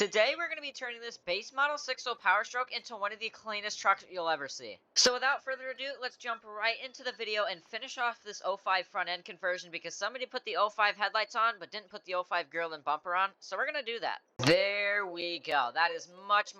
Today we're going to be turning this base model 6.0 Power Stroke into one of the cleanest trucks you'll ever see. So without further ado, let's jump right into the video and finish off this '05 front end conversion because somebody put the '05 headlights on but didn't put the '05 grille and bumper on. So we're going to do that. There we go. That is much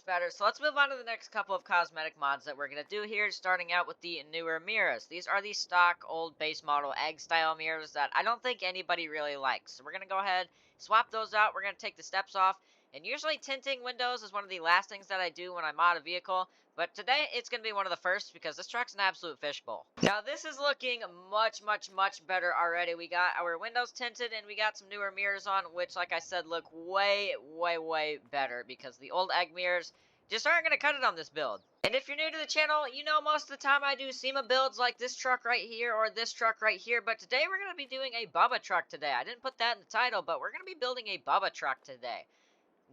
better. So let's move on to the next couple of cosmetic mods that we're going to do here, starting out with the newer mirrors. These are the stock old base model egg style mirrors that I don't think anybody really likes. So we're going to go ahead, swap those out. We're going to take the steps off. And usually tinting windows is one of the last things that I do when I mod a vehicle, but today it's going to be one of the first because this truck's an absolute fishbowl. Now this is looking much better already. We got our windows tinted and we got some newer mirrors on, which like I said look way better because the old egg mirrors just aren't going to cut it on this build. And if you're new to the channel, you know most of the time I do SEMA builds like this truck right here or this truck right here, but today we're going to be doing a Bubba truck today. I didn't put that in the title, but we're going to be building a Bubba truck today.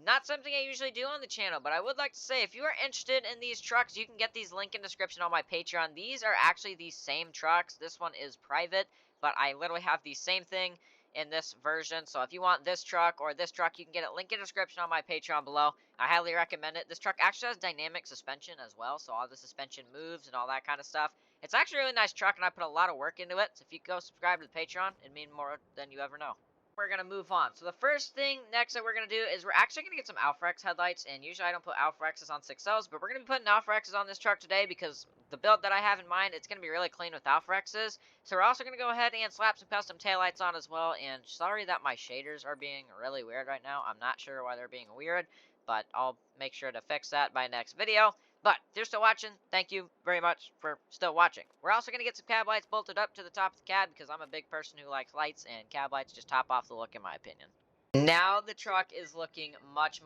Not something I usually do on the channel, but I would like to say if you are interested in these trucks, you can get these linked in the description on my Patreon. These are actually the same trucks. This one is private, but I literally have the same thing in this version. So if you want this truck or this truck, you can get it linked in the description on my Patreon below. I highly recommend it. This truck actually has dynamic suspension as well, so all the suspension moves and all that kind of stuff. It's actually a really nice truck, and I put a lot of work into it. So if you go subscribe to the Patreon, it'd mean more than you ever know. We're going to move on. So the first thing next that we're going to do is we're actually going to get some Alpha X headlights, and usually I don't put Alpha X's on 6.0s, but we're going to be putting Alpha X's on this truck today because the build that I have in mind, it's going to be really clean with Alpha X's. So we're also going to go ahead and slap some custom taillights on as well, and sorry that my shaders are being really weird right now. I'm not sure why they're being weird, but I'll make sure to fix that by next video. But if you're still watching, thank you very much for still watching. We're also going to get some cab lights bolted up to the top of the cab because I'm a big person who likes lights, and cab lights just top off the look in my opinion. Now the truck is looking much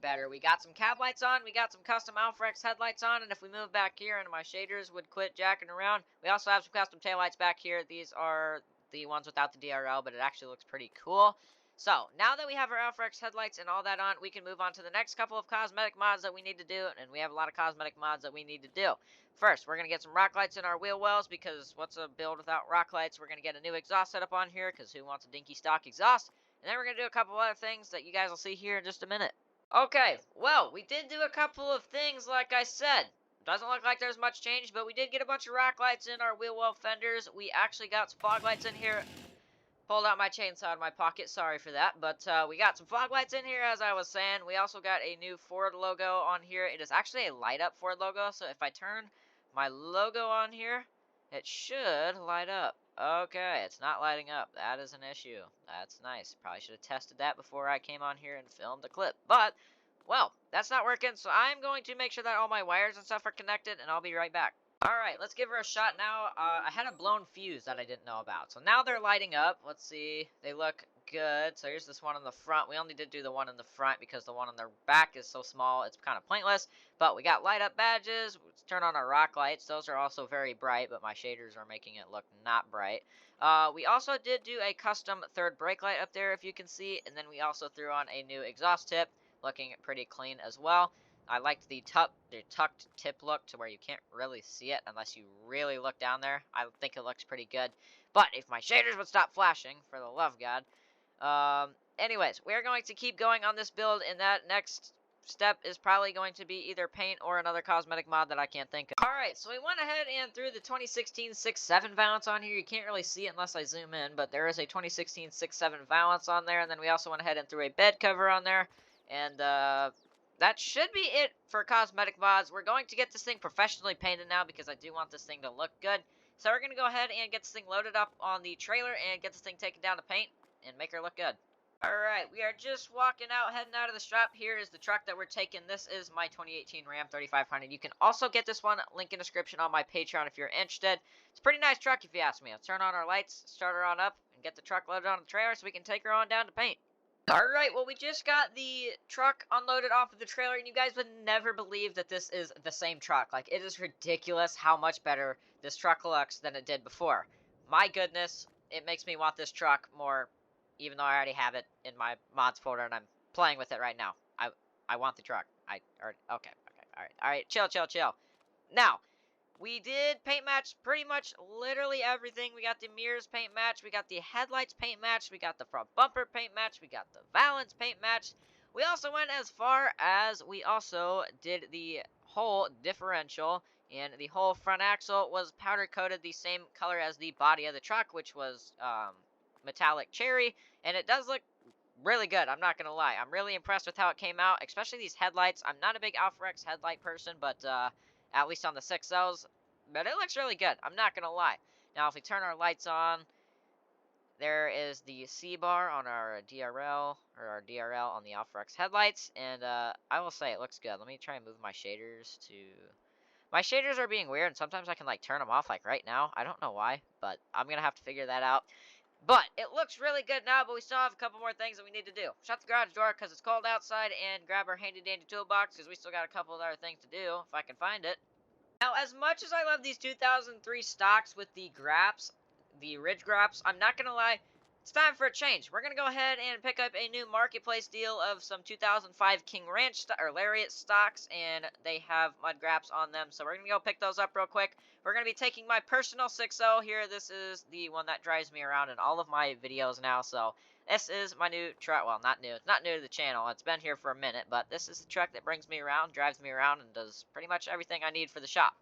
better. We got some cab lights on, we got some custom Alpha X headlights on, and if we move back here and my shaders would quit jacking around, we also have some custom taillights back here. These are the ones without the DRL, but it actually looks pretty cool. So, now that we have our Alpha X headlights and all that on, we can move on to the next couple of cosmetic mods that we need to do, and we have a lot of cosmetic mods that we need to do. First, we're going to get some rock lights in our wheel wells, because what's a build without rock lights? We're going to get a new exhaust setup on here, because who wants a dinky stock exhaust? And then we're going to do a couple other things that you guys will see here in just a minute. Okay, well, we did do a couple of things, like I said. Doesn't look like there's much change, but we did get a bunch of rock lights in our wheel well fenders. We actually got some fog lights in here. Pulled out my chainsaw out of my pocket, sorry for that, but we got some fog lights in here, as I was saying. We also got a new Ford logo on here. It is actually a light-up Ford logo, so if I turn my logo on here, it should light up. Okay, it's not lighting up. That is an issue. That's nice. Probably should have tested that before I came on here and filmed the clip, but, well, that's not working, so I'm going to make sure that all my wires and stuff are connected, and I'll be right back. Alright, let's give her a shot now. I had a blown fuse that I didn't know about. So now they're lighting up. Let's see. They look good. So here's this one in the front. We only did do the one in the front because the one on the back is so small it's kind of pointless. But we got light up badges. Let's turn on our rock lights. Those are also very bright, but my shaders are making it look not bright. We also did do a custom third brake light up there, if you can see. And then we also threw on a new exhaust tip, looking pretty clean as well. I liked the tucked tip look to where you can't really see it unless you really look down there. I think it looks pretty good. But if my shaders would stop flashing, for the love of God. Anyways, we're going to keep going on this build, and that next step is probably going to be either paint or another cosmetic mod that I can't think of. Alright, so we went ahead and threw the 2016 6.7 valance on here. You can't really see it unless I zoom in, but there is a 2016 6.7 valance on there, and then we also went ahead and threw a bed cover on there, and that should be it for cosmetic mods. We're going to get this thing professionally painted now because I do want this thing to look good. So we're going to go ahead and get this thing loaded up on the trailer and get this thing taken down to paint and make her look good. Alright, we are just walking out, heading out of the shop. Here is the truck that we're taking. This is my 2018 Ram 3500. You can also get this one, link in the description on my Patreon if you're interested. It's a pretty nice truck if you ask me. Let's turn on our lights, start her on up, and get the truck loaded on the trailer so we can take her on down to paint. Alright, well, we just got the truck unloaded off of the trailer, and you guys would never believe that this is the same truck. Like, it is ridiculous how much better this truck looks than it did before. My goodness, it makes me want this truck more, even though I already have it in my mods folder, and I'm playing with it right now. I want the truck. Okay, alright, chill. Now, we did paint match pretty much literally everything. We got the mirrors paint match, we got the headlights paint match, we got the front bumper paint match, we got the valance paint match. We also went as far as we also did the whole differential, and the whole front axle was powder coated the same color as the body of the truck, which was metallic cherry, and it does look really good. I'm not gonna lie. I'm really impressed with how it came out, especially these headlights. I'm not a big Alpha X headlight person, but at least on the 6Ls, but it looks really good. I'm not gonna lie. Now, if we turn our lights on, there is the C bar on our DRL, or our DRL on the Alpha X headlights, and I will say it looks good. Let me try and move my shaders to... My shaders are being weird, and sometimes I can like turn them off like right now. I don't know why, but I'm gonna have to figure that out. But it looks really good now, but we still have a couple more things that we need to do. Shut the garage door because it's cold outside, and grab our handy-dandy toolbox because we still got a couple of other things to do, if I can find it. Now, as much as I love these 2003 stocks with the graps, the ridge graps, I'm not going to lie, it's time for a change. We're going to go ahead and pick up a new marketplace deal of some 2005 King Ranch or Lariat stocks, and they have mud graps on them, so we're going to go pick those up real quick. We're going to be taking my personal 6.0 here. This is the one that drives me around in all of my videos now, so this is my new truck. Well, not new. It's not new to the channel. It's been here for a minute, but this is the truck that brings me around, drives me around, and does pretty much everything I need for the shop.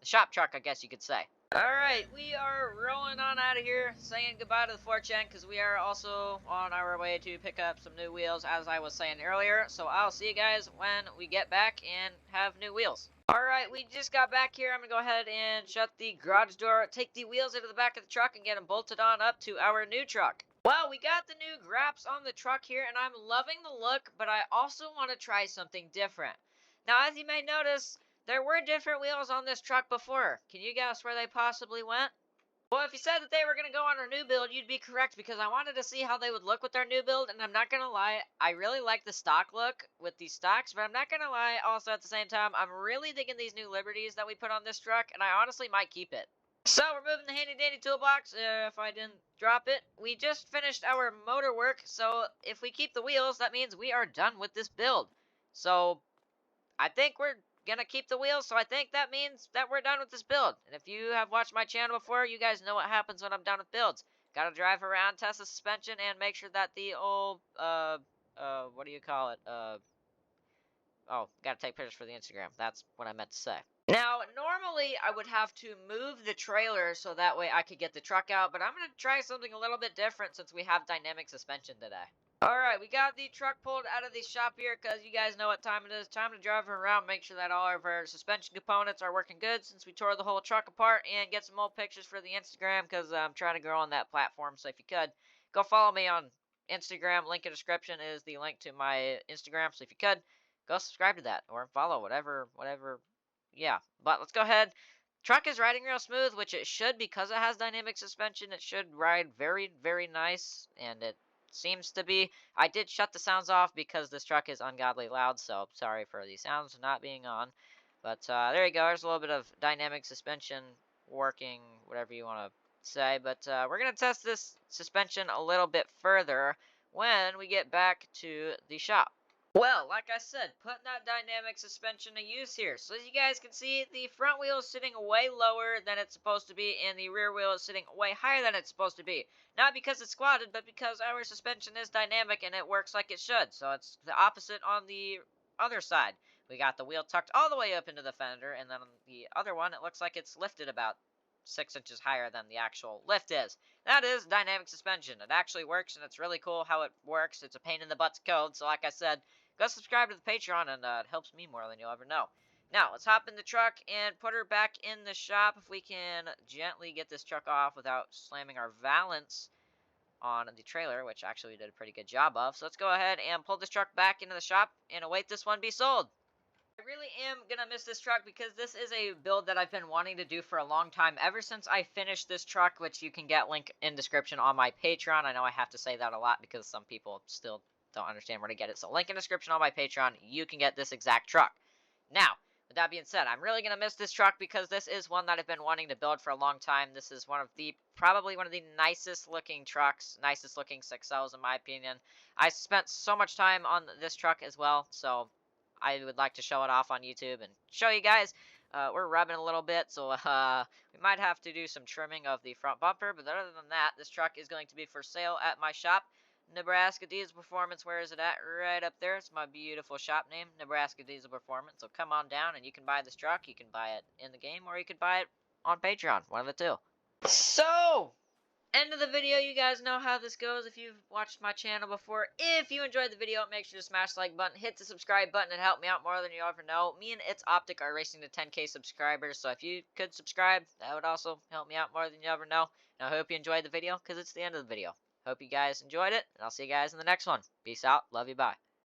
The shop truck, I guess you could say. Alright, we are rolling on out of here, saying goodbye to the 4chan, because we are also on our way to pick up some new wheels, as I was saying earlier. So I'll see you guys when we get back and have new wheels. Alright, we just got back here. I'm going to go ahead and shut the garage door, take the wheels into the back of the truck, and get them bolted on up to our new truck. Well, we got the new graps on the truck here, and I'm loving the look, but I also want to try something different. Now, as you may notice, there were different wheels on this truck before. Can you guess where they possibly went? Well, if you said that they were going to go on our new build, you'd be correct, because I wanted to see how they would look with our new build, and I'm not going to lie, I really like the stock look with these stocks, but I'm not going to lie, also at the same time, I'm really digging these new Liberties that we put on this truck, and I honestly might keep it. So, we're moving the handy-dandy toolbox, if I didn't drop it. We just finished our motor work, so if we keep the wheels, that means we are done with this build. So, I think we're gonna keep the wheels, so I think that means that we're done with this build. And if you have watched my channel before, you guys know what happens when I'm done with builds. Gotta drive around, test the suspension, and make sure that the old, what do you call it? Oh, gotta take pictures for the Instagram. That's what I meant to say. Now, normally I would have to move the trailer so that way I could get the truck out, but I'm going to try something a little bit different since we have dynamic suspension today. Alright, we got the truck pulled out of the shop here because you guys know what time it is. Time to drive around, make sure that all of our suspension components are working good since we tore the whole truck apart, and get some old pictures for the Instagram because I'm trying to grow on that platform. So if you could, go follow me on Instagram. Link in the description is the link to my Instagram. So if you could, go subscribe to that or follow, whatever. Yeah, but let's go ahead. Truck is riding real smooth, which it should because it has dynamic suspension. It should ride very, very nice, and it seems to be. I did shut the sounds off because this truck is ungodly loud, so sorry for the sounds not being on. But there you go. There's a little bit of dynamic suspension working, whatever you want to say. But we're going to test this suspension a little bit further when we get back to the shop. Well, like I said, putting that dynamic suspension to use here. So as you guys can see, the front wheel is sitting way lower than it's supposed to be, and the rear wheel is sitting way higher than it's supposed to be. Not because it's squatted, but because our suspension is dynamic and it works like it should. So it's the opposite on the other side. We got the wheel tucked all the way up into the fender, and then on the other one, it looks like it's lifted about 6 inches higher than the actual lift is. That is dynamic suspension. It actually works, and it's really cool how it works. It's a pain in the butt code, so like I said, go subscribe to the Patreon, and it helps me more than you'll ever know. Now, let's hop in the truck and put her back in the shop if we can gently get this truck off without slamming our valance on the trailer, which actually we did a pretty good job of. So let's go ahead and pull this truck back into the shop and await this one be sold. I really am going to miss this truck because this is a build that I've been wanting to do for a long time, ever since I finished this truck, which you can get link in description on my Patreon. I know I have to say that a lot because some people still don't understand where to get it. So link in description on my Patreon, you can get this exact truck. Now, with that being said, I'm really going to miss this truck because this is one that I've been wanting to build for a long time. This is probably one of the nicest looking trucks, nicest looking 6Ls in my opinion. I spent so much time on this truck as well, so I would like to show it off on YouTube and show you guys. We're rubbing a little bit, so we might have to do some trimming of the front bumper, but other than that, this truck is going to be for sale at my shop. Nebraska Diesel Performance. Where is it at? Right up there. It's my beautiful shop name, Nebraska Diesel Performance. So come on down and you can buy this truck. You can buy it in the game or you can buy it on Patreon. One of the two. So, end of the video. You guys know how this goes if you've watched my channel before. If you enjoyed the video, make sure to smash the like button, hit the subscribe button. It helped me out more than you ever know. Me and It's Optic are racing to 10K subscribers, so if you could subscribe, that would also help me out more than you ever know. And I hope you enjoyed the video, because it's the end of the video. Hope you guys enjoyed it, and I'll see you guys in the next one. Peace out. Love you. Bye.